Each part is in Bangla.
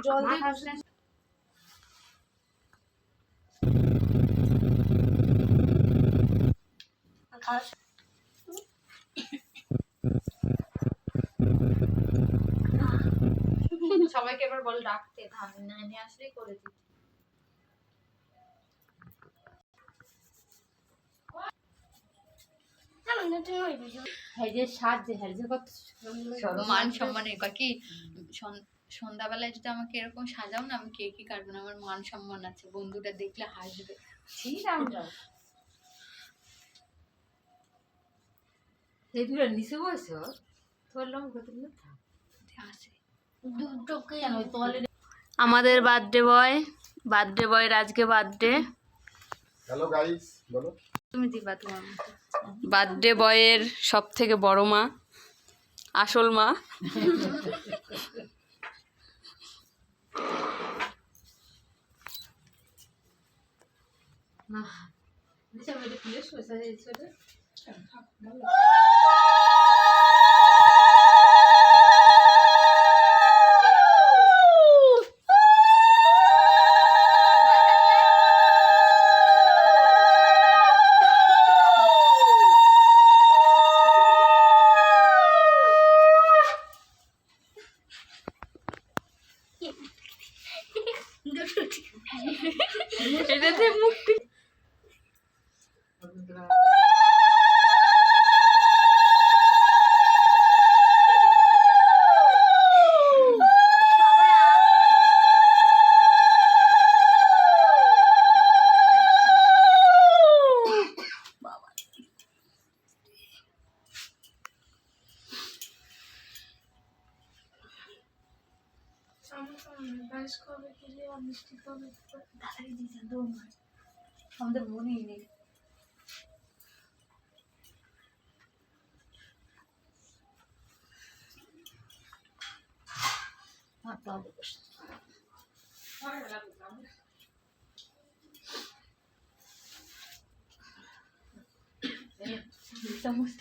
জল দিয়ে সবাইকে এবার বল ডাকতে, আমি না নিয়ে আসলেই করে দিই। মান সম্মান এবার কি সন্ধ্যাবেলায় যদি আমাকে এরকম সাজাও না, আমি কেকই কাটবো না, আমার মান সম্মান আছে, বন্ধুরা দেখলে হাসবে। নিচে বসে আমাদের বার্থডে বয়ের আজকে বার্থডে। হ্যালো গাইস, বলো। তুমি দিবা তোমার বার্থডে বয়ের সব থেকে বড় মা, আসল মা। এটাতে মুক্তি আমাদের মনেই নেই। সমস্ত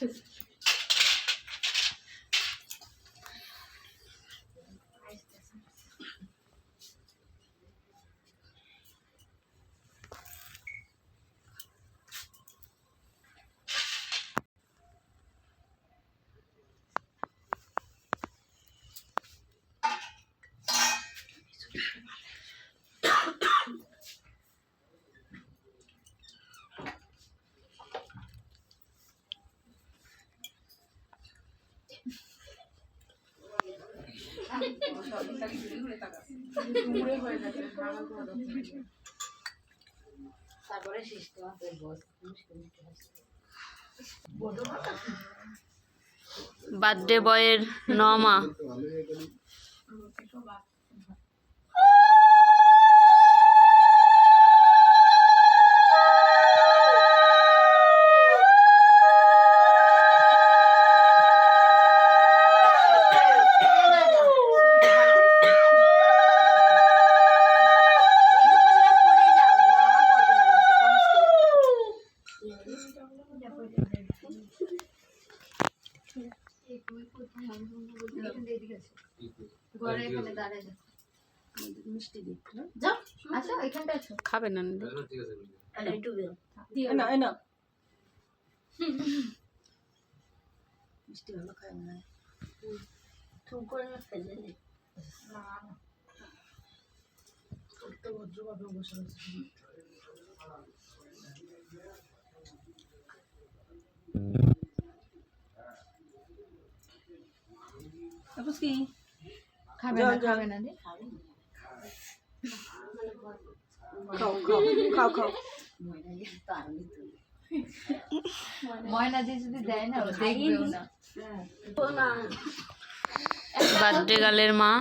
বার্থডে বয়ের 9 মা। খাবে না মিষ্টি ভালো খায় না, থুম করে ফেলে নে। ভদ্রভাবে বসে আছে। কি খাবে না খাও খাও। ময়না দিয়ে যদি দেয় না দেখবেও না। বার্থডে গালের মা।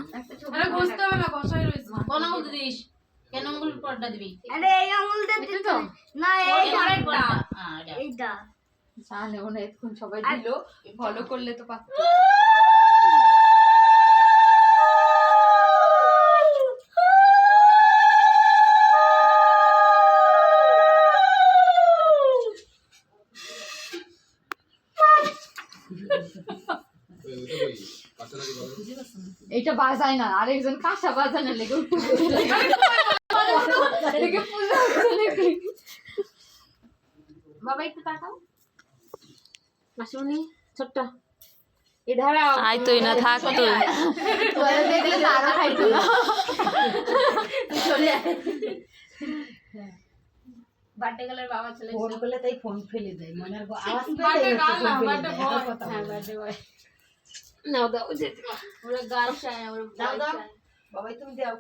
আরে বসতে হবে না, বসাই রইছে। কোন আঙুল দিস? কেন আঙুল পর্দা দিবি? আরে এই আঙুল দিতে তো না, এইটা জানে ওনা এখন সবাই দিল, ফলো করলে তো পাচ্ছ। এইটা বাজায় না, আরেকজন কাঁসা বাজানো লেগে বাবা একটু তাকাও মাসিমণি ছোট্ট এই ধারা আই তুই না থাক তুই দেখলে তো আরো খাইতো না। বার্থডে গেলের বাবা চলে ফোন করলে তাই ফোন ফেলে দেয় মনে হয় আওয়াজ বার্থডে পেলে গাল না ফোন ফেলে বার্থডে দেয়। বয় এত কথা হ্যাঁ বলে। বার্থডে বয় নাও দাও যে ওরা গাল চায় ওরা দাও ভয় দাও চায়। বাবাই তুমি দাও